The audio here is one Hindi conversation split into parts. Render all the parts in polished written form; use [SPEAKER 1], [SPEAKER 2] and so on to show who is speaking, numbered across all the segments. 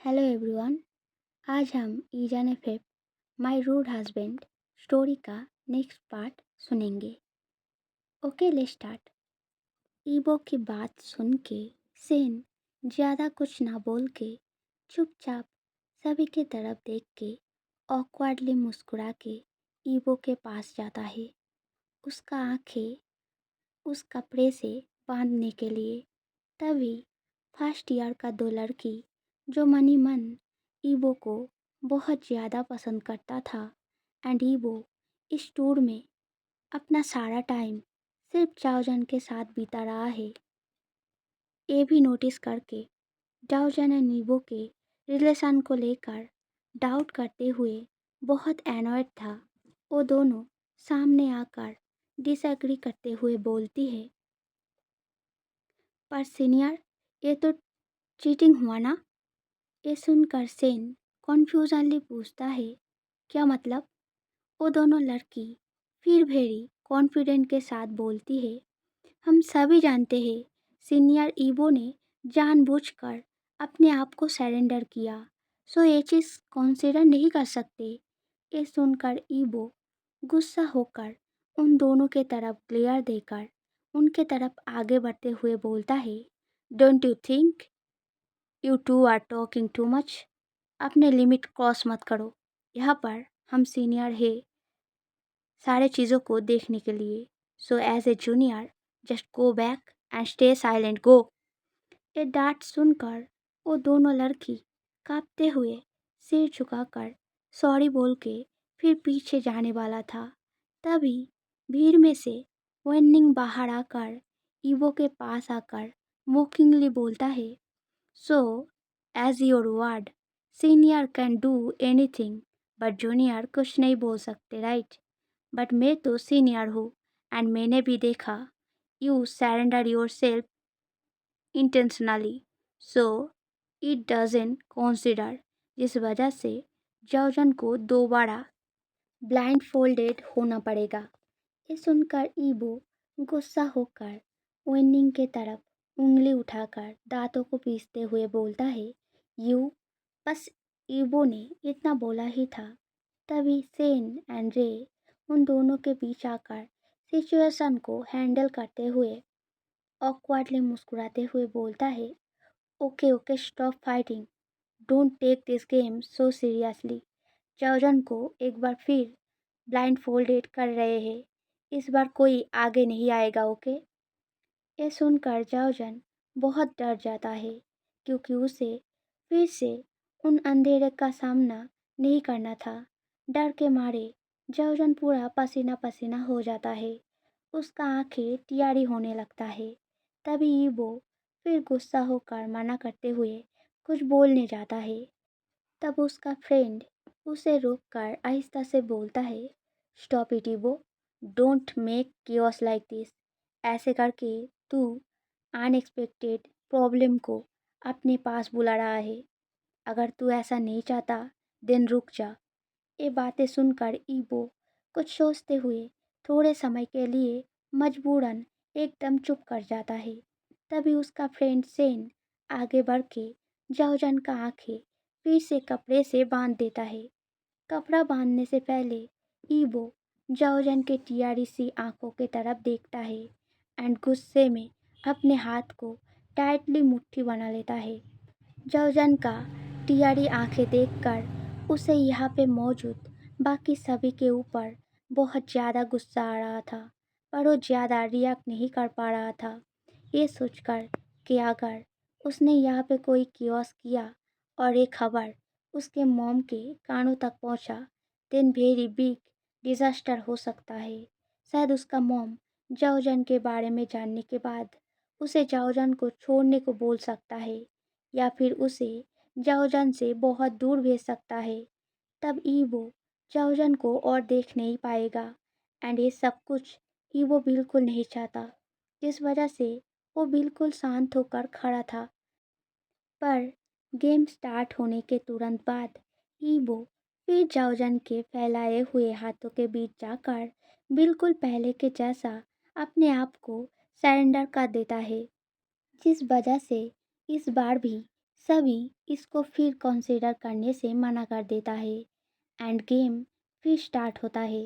[SPEAKER 1] Hello everyone. आज हम ईजान एफेब माय रूड हस्बैंड स्टोरी का नेक्स्ट पार्ट सुनेंगे। Okay let's start. ईबो की बात सुन के सेन ज़्यादा कुछ ना बोल के चुपचाप सभी की तरफ देख के ऑकवर्डली मुस्कुरा के ईबो के पास जाता है, उसका आंखें उस कपड़े से बांधने के लिए। तभी फर्स्ट ईयर का दो लड़की जो मनी मन ईबो को बहुत ज़्यादा पसंद करता था एंड ईबो इस टूर में अपना सारा टाइम सिर्फ जाओजन के साथ बीता रहा है, ये भी नोटिस करके जाओजन एंड ईबो के रिलेशन को लेकर डाउट करते हुए बहुत एनॉयड था। वो दोनों सामने आकर डिसएग्री करते हुए बोलती है, पर सीनियर ये तो चीटिंग हुआ ना। ये सुनकर सेन कॉन्फ्यूजनली पूछता है, क्या मतलब? वो दोनों लड़की फिर भेरी कॉन्फिडेंट के साथ बोलती है, हम सभी जानते हैं सीनियर ईबो ने जानबूझकर अपने आप को सरेंडर किया, सो ये चीज़ कंसिडर नहीं कर सकते। ये सुनकर ईबो गुस्सा होकर उन दोनों के तरफ ग्लेयर देकर उनके तरफ आगे बढ़ते हुए बोलता है, don't you think you two are talking too much? अपने लिमिट क्रॉस मत करो। यहाँ पर हम सीनियर है सारे चीज़ों को देखने के लिए, so as a junior just go back and stay silent go. ये डांट सुनकर वो दोनों लड़की कांपते हुए सिर झुकाकर सॉरी बोल के फिर पीछे जाने वाला था। तभी भीड़ में से वेनिंग बाहर आकर ईवो के पास आकर मोकिंगली बोलता है, so as your word senior can do anything but junior कुछ नहीं बोल सकते राइट? बट मैं तो सीनियर हूँ एंड मैंने भी देखा you surrender your self intentionally, so it doesn't consider. जिस वजह से जाओजन को दोबारा ब्लाइंड फोल्डेड होना पड़ेगा। ये सुनकर ईबो गुस्सा होकर वेनिंग के तरफ उंगली उठाकर दांतों को पीसते हुए बोलता है, यू। बस ईबो ने इतना बोला ही था, तभी सेन एंड रे उन दोनों के बीच आकर सिचुएशन को हैंडल करते हुए ऑकवर्डली मुस्कुराते हुए बोलता है, okay okay stop fighting, don't take this game so seriously. जाओजन को एक बार फिर ब्लाइंड फोल्डेड कर रहे हैं, इस बार कोई आगे नहीं आएगा ओके। ये सुनकर जाओजन बहुत डर जाता है, क्योंकि उसे फिर से उन अंधेरे का सामना नहीं करना था। डर के मारे जाओजन पूरा पसीना पसीना हो जाता है, उसका आंखें टियारी होने लगता है। तभी ईबो फिर गुस्सा होकर मना करते हुए कुछ बोलने जाता है, तब उसका फ्रेंड उसे रोककर आहिस्ता से बोलता है, स्टॉप इट ईबो, don't make chaos like this. ऐसे करके तू अनएक्सपेक्टेड प्रॉब्लम को अपने पास बुला रहा है। अगर तू ऐसा नहीं चाहता देन रुक जा। ये बातें सुनकर ईबो कुछ सोचते हुए थोड़े समय के लिए मजबूरन एकदम चुप कर जाता है। तभी उसका फ्रेंड सेन आगे बढ़ के जाओजन का आंखें फिर से कपड़े से बांध देता है। कपड़ा बांधने से पहले ईबो जाओजन के टियारी सी आंखों की तरफ देखता है एंड गुस्से में अपने हाथ को टाइटली मुट्ठी बना लेता है। जाओजन का टियारी आंखें देखकर उसे यहाँ पे मौजूद बाकी सभी के ऊपर बहुत ज़्यादा गुस्सा आ रहा था, पर वो ज़्यादा रिएक्ट नहीं कर पा रहा था। ये सोचकर कि अगर उसने यहाँ पे कोई कियोस किया और ये खबर उसके मॉम के कानों तक पहुँचा, देन वेरी बिग डिजास्टर हो सकता है। शायद उसका मॉम जाओजन के बारे में जानने के बाद उसे जाओजन को छोड़ने को बोल सकता है, या फिर उसे जाओजन से बहुत दूर भेज सकता है। तब ईवो जाओजन को और देख नहीं पाएगा एंड ये सब कुछ ईवो बिल्कुल नहीं चाहता, जिस वजह से वो बिल्कुल शांत होकर खड़ा था। पर गेम स्टार्ट होने के तुरंत बाद ईबो फिर जाओजन के फैलाए हुए हाथों के बीच जाकर बिल्कुल पहले के जैसा अपने आप को सरेंडर कर देता है, जिस वजह से इस बार भी सभी इसको फिर कंसीडर करने से मना कर देता है एंड गेम फिर स्टार्ट होता है।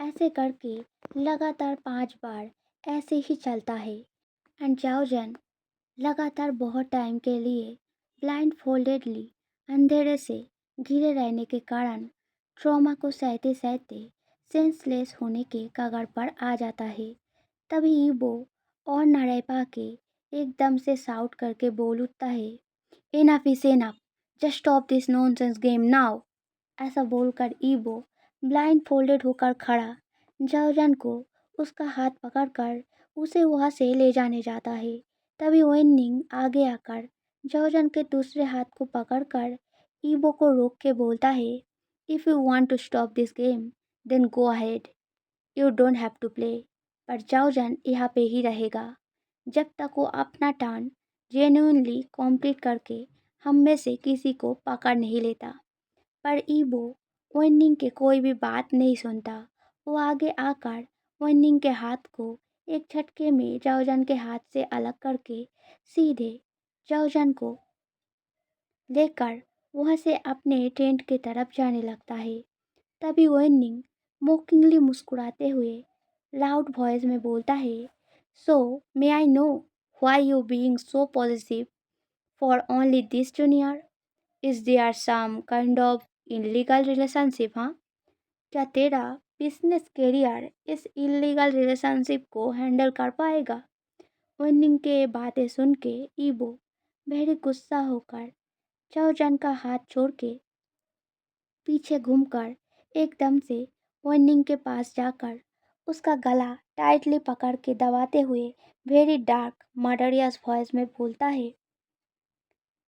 [SPEAKER 1] ऐसे करके लगातार 5 बार ऐसे ही चलता है एंड जाओजन लगातार बहुत टाइम के लिए ब्लाइंड फोल्डेडली अंधेरे से घिरे रहने के कारण ट्रॉमा को सहते सहते सेंसलेस होने के कगार पर आ जाता है। तभी ईबो और न रह पाके एकदम से साउट करके बोल उठता है, enough is enough, just stop this nonsense game now. ऐसा बोलकर ईबो ब्लाइंड फोल्डेड होकर खड़ा जाओजन को उसका हाथ पकड़कर उसे वहां से ले जाने जाता है। तभी वेन्निंग आगे आकर जाओजन के दूसरे हाथ को पकड़कर ईबो को रोक के बोलता है, if you want to stop this game then go ahead, you don't have to play. पर जाओजन यहाँ पे ही रहेगा जब तक वो अपना टर्न जेन्युइनली कंप्लीट करके हम में से किसी को पकड़ नहीं लेता। पर ईबो वेन्निंग के कोई भी बात नहीं सुनता। वो आगे आकर वेन्निंग के हाथ को एक झटके में जाओजन के हाथ से अलग करके सीधे जाओजन को लेकर वहाँ से अपने टेंट की तरफ जाने लगता है। तभी वेन्निंग मोकिंगली मुस्कुराते हुए लाउड वॉइस में बोलता है, so may I know why you being so positive for only this junior, is there some kind of illegal relationship? हाँ, क्या तेरा बिजनेस करियर इस इलीगल रिलेशनशिप को हैंडल कर पाएगा? वेन्निंग के बातें सुन के ईबो very गुस्सा होकर चाओजन का हाथ छोड़ के पीछे घूमकर एकदम से वेन्निंग के पास जाकर उसका गला टाइटली पकड़ के दबाते हुए वेरी डार्क मर्डरियस वॉइस में बोलता है,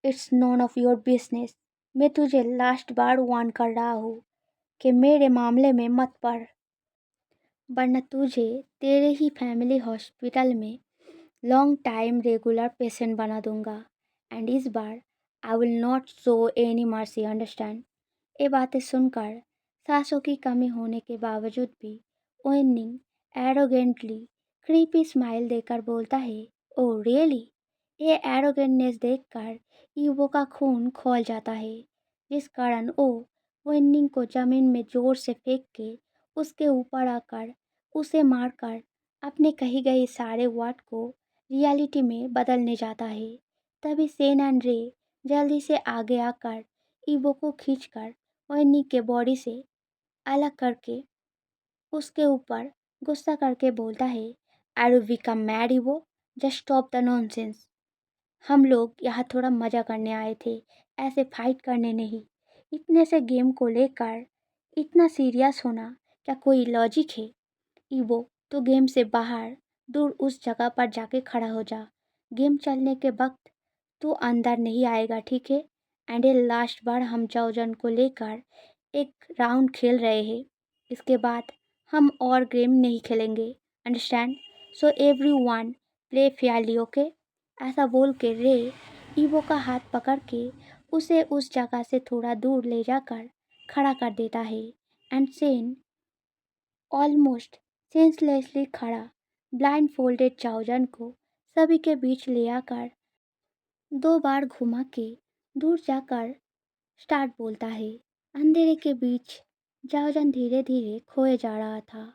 [SPEAKER 1] it's none of your business. मैं तुझे लास्ट बार वार्न कर रहा हूँ कि मेरे मामले में मत पड़, वरना तुझे तेरे ही फैमिली हॉस्पिटल में लॉन्ग टाइम रेगुलर पेशेंट बना दूंगा एंड इस बार I will not show any mercy, understand. ये बातें सुनकर सांसों की कमी होने के बावजूद भी ओनिंग एरोगेंटली क्रीपी स्माइल देकर बोलता है, ओह रियली। ये एरोगेंटनेस देखकर ईवो का खून खौल जाता है, जिस कारण वो ओनिंग को जमीन में जोर से फेंक के उसके ऊपर आकर उसे मारकर अपने कही गए सारे वर्ड को रियलिटी में बदलने जाता है। तभी सेन एंड रे जल्दी से आगे आकर ईवो को खींचकर ओनिंग के बॉडी से अलग करके उसके ऊपर गुस्सा करके बोलता है, आर यू बिकम मैड ईवो, जस्ट स्टॉप द नॉनसेंस। हम लोग यहाँ थोड़ा मज़ा करने आए थे, ऐसे फाइट करने नहीं। इतने से गेम को लेकर इतना सीरियस होना क्या कोई लॉजिक है? ईवो तो गेम से बाहर दूर उस जगह पर जाके खड़ा हो जा। गेम चलने के वक्त तू अंदर नहीं आएगा, ठीक है? एंड ये लास्ट बार हम चाओजन को लेकर एक राउंड खेल रहे हैं। इसके बाद हम और गेम नहीं खेलेंगे, understand? So every one play Fairlie, okay? ऐसा बोल के रे ईवो का हाथ पकड़ के उसे उस जगह से थोड़ा दूर ले जाकर खड़ा कर देता है एंड सेन ऑलमोस्ट सेंसलेसली खड़ा ब्लाइंड फोल्डेड चाओजन को सभी के बीच ले आकर 2 बार घुमा के दूर जाकर स्टार्ट बोलता है। अंधेरे के बीच जाओजन धीरे धीरे खोए जा रहा था।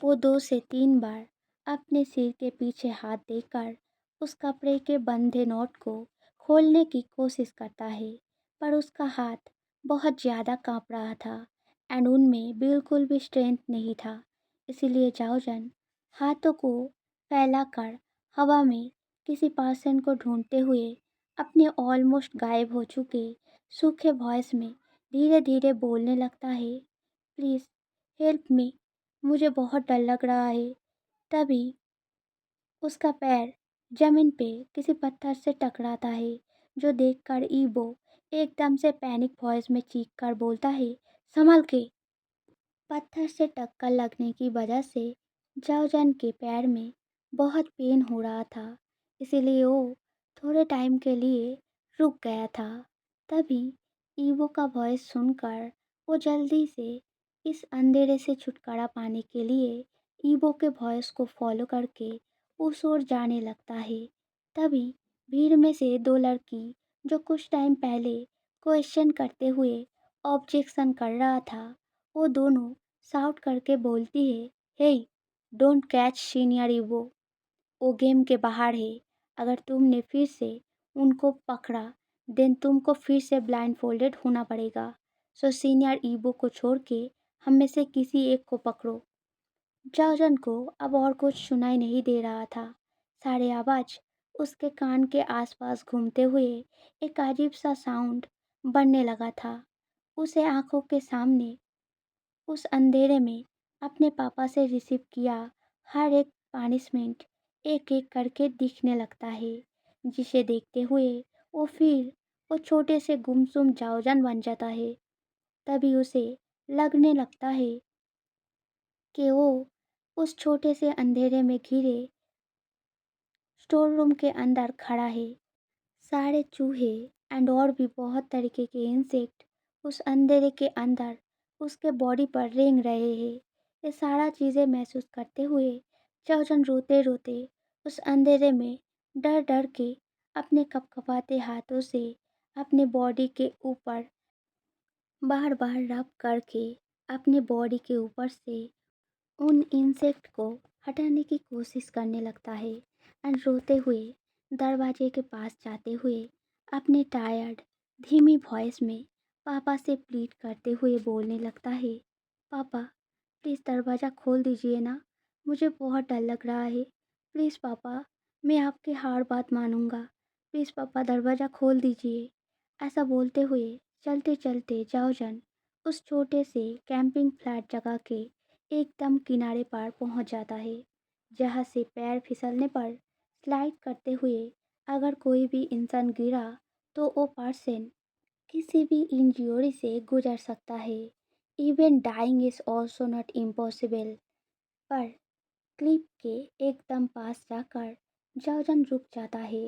[SPEAKER 1] वो 2 से 3 बार अपने सिर के पीछे हाथ देकर उस कपड़े के बंधे नोट को खोलने की कोशिश करता है, पर उसका हाथ बहुत ज़्यादा कांप रहा था एंड उनमें बिल्कुल भी स्ट्रेंथ नहीं था। इसीलिए जाओजन हाथों को फैलाकर हवा में किसी पर्सन को ढूंढते हुए अपने ऑलमोस्ट गायब हो चुके सूखे वॉइस में धीरे धीरे बोलने लगता है, प्लीज़ हेल्प मी, मुझे बहुत डर लग रहा है। तभी उसका पैर जमीन पे किसी पत्थर से टकराता है, जो देखकर ईबो एकदम से पैनिक वॉइस में चीख कर बोलता है, संभल के। पत्थर से टक्कर लगने की वजह से जाओजन के पैर में बहुत पेन हो रहा था, इसीलिए वो थोड़े टाइम के लिए रुक गया था। तभी ईवो का वॉइस सुनकर वो जल्दी से इस अंधेरे से छुटकारा पाने के लिए ईवो के वॉइस को फॉलो करके उस ओर जाने लगता है। तभी भीड़ में से 2 लड़की जो कुछ टाइम पहले क्वेश्चन करते हुए ऑब्जेक्शन कर रहा था, वो दोनों शाउट करके बोलती है, हे, डोंट कैच सीनियर ईवो, वो गेम के बाहर है। अगर तुमने फिर से उनको पकड़ा, देन तुमको फिर से ब्लाइंड फोल्डेड होना पड़ेगा। सो सीनियर ईवो को छोड़ के हम में से किसी एक को पकड़ो। जाजन को अब और कुछ सुनाई नहीं दे रहा था। सारे आवाज उसके कान के आसपास घूमते हुए एक अजीब सा साउंड बनने लगा था। उसे आंखों के सामने उस अंधेरे में अपने पापा से रिसीव किया हर एक पनिशमेंट एक एक करके दिखने लगता है, जिसे देखते हुए वो छोटे से गुमसुम जाओजन बन जाता है। तभी उसे लगने लगता है कि वो उस छोटे से अंधेरे में घिरे स्टोर रूम के अंदर खड़ा है। सारे चूहे एंड और भी बहुत तरीके के इंसेक्ट उस अंधेरे के अंदर उसके बॉडी पर रेंग रहे हैं। ये सारा चीज़ें महसूस करते हुए चाओजन रोते रोते उस अंधेरे में डर डर के अपने कपकपाते हाथों से अपने बॉडी के ऊपर बार बार रब करके अपने बॉडी के ऊपर से उन इंसेक्ट को हटाने की कोशिश करने लगता है एंड रोते हुए दरवाजे के पास जाते हुए अपने टायर्ड धीमी वॉइस में पापा से प्लीड करते हुए बोलने लगता है, पापा प्लीज़ दरवाज़ा खोल दीजिए ना, मुझे बहुत डर लग रहा है। प्लीज़ पापा, मैं आपकी हर बात मानूंगा। प्लीज़ पापा दरवाज़ा खोल दीजिए। ऐसा बोलते हुए चलते चलते जाओजन उस छोटे से कैंपिंग फ्लैट जगह के एकदम किनारे पर पहुंच जाता है, जहां से पैर फिसलने पर स्लाइड करते हुए अगर कोई भी इंसान गिरा तो वो पर्सन किसी भी इंजरी से गुजर सकता है। Even dying is also not impossible. पर क्लिप के एकदम पास जाकर जाओजन रुक जाता है।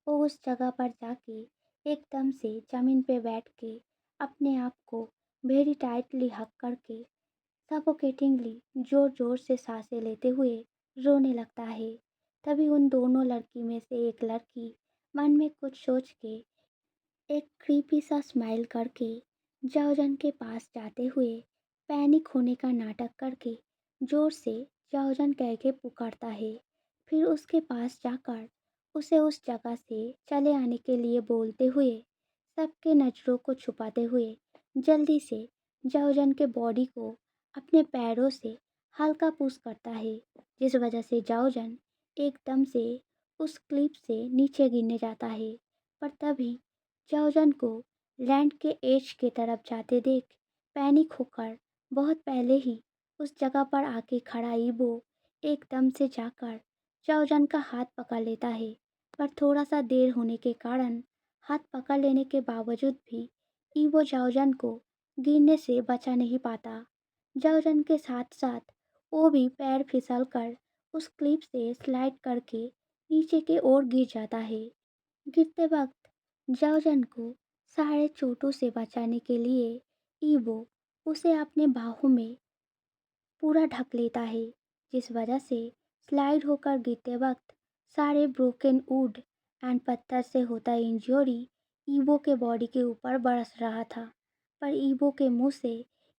[SPEAKER 1] वो उस जगह पर जाके एकदम से जमीन पे बैठ के अपने आप को वेरी टाइटली हक करके सफोकेटिंगली जोर जोर से सांसें लेते हुए रोने लगता है। तभी उन दोनों लड़की में से एक लड़की मन में कुछ सोच के एक क्रीपी सा स्माइल करके जाओजन के पास जाते हुए पैनिक होने का नाटक करके जोर से जाओजन कह के पुकारता है। फिर उसके पास जाकर उसे उस जगह से चले आने के लिए बोलते हुए सबके नज़रों को छुपाते हुए जल्दी से जाओजन के बॉडी को अपने पैरों से हल्का पुश करता है, जिस वजह से जाओजन एकदम से उस क्लिप से नीचे गिरने जाता है। पर तभी जाओजन को लैंड के एज की तरफ जाते देख पैनिक होकर बहुत पहले ही उस जगह पर आके खड़ा ईबो एकदम से जाकर जाओजन का हाथ पकड़ लेता है। पर थोड़ा सा देर होने के कारण हाथ पकड़ लेने के बावजूद भी ईबो जाओजन को गिरने से बचा नहीं पाता। जाओजन के साथ साथ वो भी पैर फिसल कर उस क्लिप से स्लाइड करके नीचे की ओर गिर जाता है। गिरते वक्त जाओजन को सारे चोटों से बचाने के लिए ईबो उसे अपने बाहों में पूरा ढक लेता है, जिस वजह से स्लाइड होकर गिरते वक्त सारे ब्रोकन वुड एंड पत्थर से होता इंजरी ईबो के बॉडी के ऊपर बरस रहा था। पर ईबो के मुंह से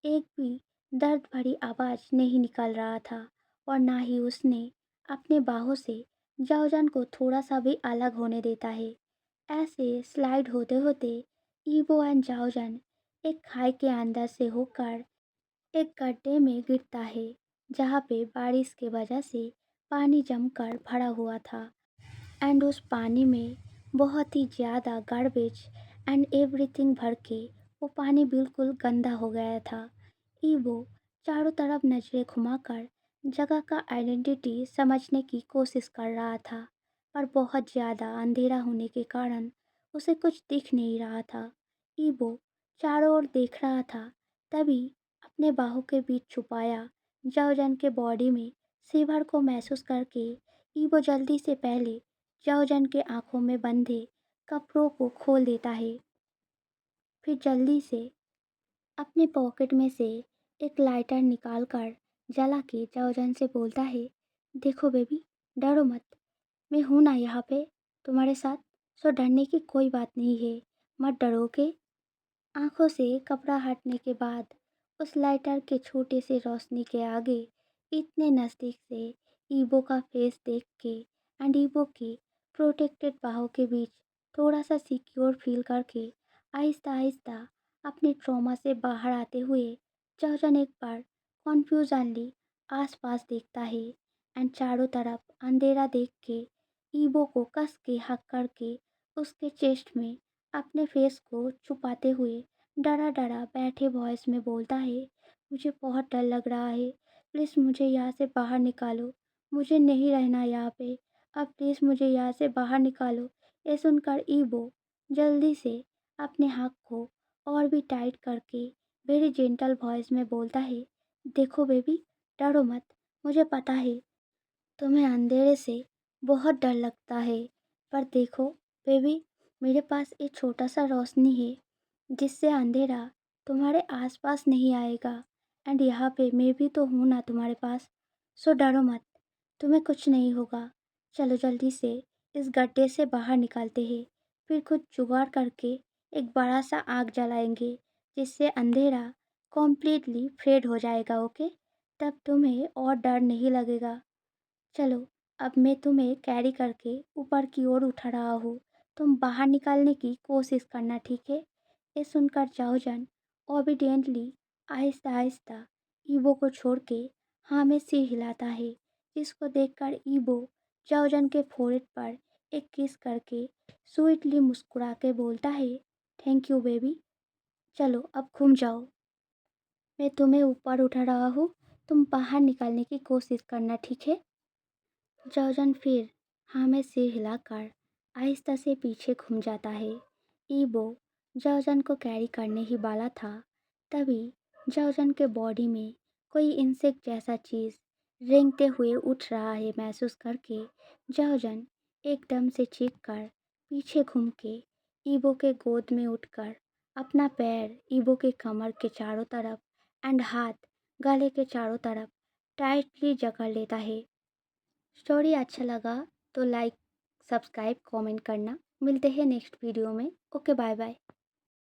[SPEAKER 1] एक भी दर्द भरी आवाज़ नहीं निकल रहा था और ना ही उसने अपने बाहों से जाओजन को थोड़ा सा भी अलग होने देता है। ऐसे स्लाइड होते होते ईबो एंड जाओजन एक खाई के अंदर से होकर एक गड्ढे में गिरता है, जहाँ पे बारिश की वजह से पानी जमकर भरा हुआ था एंड उस पानी में बहुत ही ज़्यादा गार्बेज एंड एवरीथिंग भर के वो पानी बिल्कुल गंदा हो गया था। ईवो चारों तरफ नजरें घुमाकर जगह का आइडेंटिटी समझने की कोशिश कर रहा था, पर बहुत ज़्यादा अंधेरा होने के कारण उसे कुछ दिख नहीं रहा था। ईवो चारों ओर देख रहा था, तभी अपने बाहों के बीच छुपाया जाओजन के बॉडी में सीवर को महसूस करके ईवो जल्दी से पहले जाओजन के आंखों में बंधे कपड़ों को खोल देता है। फिर जल्दी से अपने पॉकेट में से एक लाइटर निकाल कर जला के जाओजन से बोलता है, देखो बेबी, डरो मत, मैं हूँ ना यहाँ पे तुम्हारे साथ। सो डरने की कोई बात नहीं है, मत डरो के। आंखों से कपड़ा हटने के बाद उस लाइटर के छोटे से रोशनी के आगे इतने नज़दीक से ईबो का फेस देख के एंड ईबो की प्रोटेक्टेड बाहों के बीच थोड़ा सा सिक्योर फील करके आहिस्ता आहिस्ता अपने ट्रॉमा से बाहर आते हुए जॉर्जन एक बार कॉन्फ्यूजनली आसपास देखता है एंड चारों तरफ अंधेरा देख के ईबो को कस के हक करके उसके चेस्ट में अपने फेस को छुपाते हुए डरा डरा बैठे वॉइस में बोलता है, मुझे बहुत डर लग रहा है, प्लीज़ मुझे यहाँ से बाहर निकालो, मुझे नहीं रहना यहाँ पे, अब प्लीज़ मुझे यहाँ से बाहर निकालो। ये सुनकर ईबो जल्दी से अपने हाथ को और भी टाइट करके वेरी जेंटल वॉइस में बोलता है, देखो बेबी, डरो मत, मुझे पता है तुम्हें अंधेरे से बहुत डर लगता है, पर देखो बेबी, मेरे पास एक छोटा सा रोशनी है जिससे अंधेरा तुम्हारे आसपास नहीं आएगा एंड यहाँ पे मैं भी तो हूँ ना तुम्हारे पास। सो डरो मत, तुम्हें कुछ नहीं होगा। चलो जल्दी से इस गड्ढे से बाहर निकलते हैं, फिर कुछ जुगाड़ करके एक बड़ा सा आग जलाएंगे जिससे अंधेरा कॉम्प्लीटली फेड हो जाएगा। ओके, तब तुम्हें और डर नहीं लगेगा। चलो, अब मैं तुम्हें कैरी करके ऊपर की ओर उठा रहा हूँ, तुम बाहर निकालने की कोशिश करना, ठीक है? ये सुनकर जाओजन ओबिडियंटली आहिस्ता आहिस्ता ईबो को छोड़ के हाँ में सिर हिलाता है, जिसको देखकर ईबो जाओजन के फोrehead पर एक किस करके स्वीटली मुस्कुरा के बोलता है, थैंक यू बेबी, चलो अब घूम जाओ, मैं तुम्हें ऊपर उठा रहा हूँ, तुम बाहर निकालने की कोशिश करना, ठीक है? जॉर्जन फिर हाँ में सिर हिलाकर आहिस्ता से पीछे घूम जाता है। ईबो जॉर्जन को कैरी करने ही वाला था, तभी जॉर्जन के बॉडी में कोई इंसेक्ट जैसा चीज़ रेंगते हुए उठ रहा है महसूस करके जॉर्जन एकदम से चीख कर पीछे घूम के ईबो के गोद में उठकर अपना पैर ईबो के कमर के चारों तरफ एंड हाथ गले के चारों तरफ टाइटली जकड़ लेता है। स्टोरी अच्छा लगा तो लाइक, सब्सक्राइब, कमेंट करना। मिलते हैं नेक्स्ट वीडियो में। Okay, bye bye.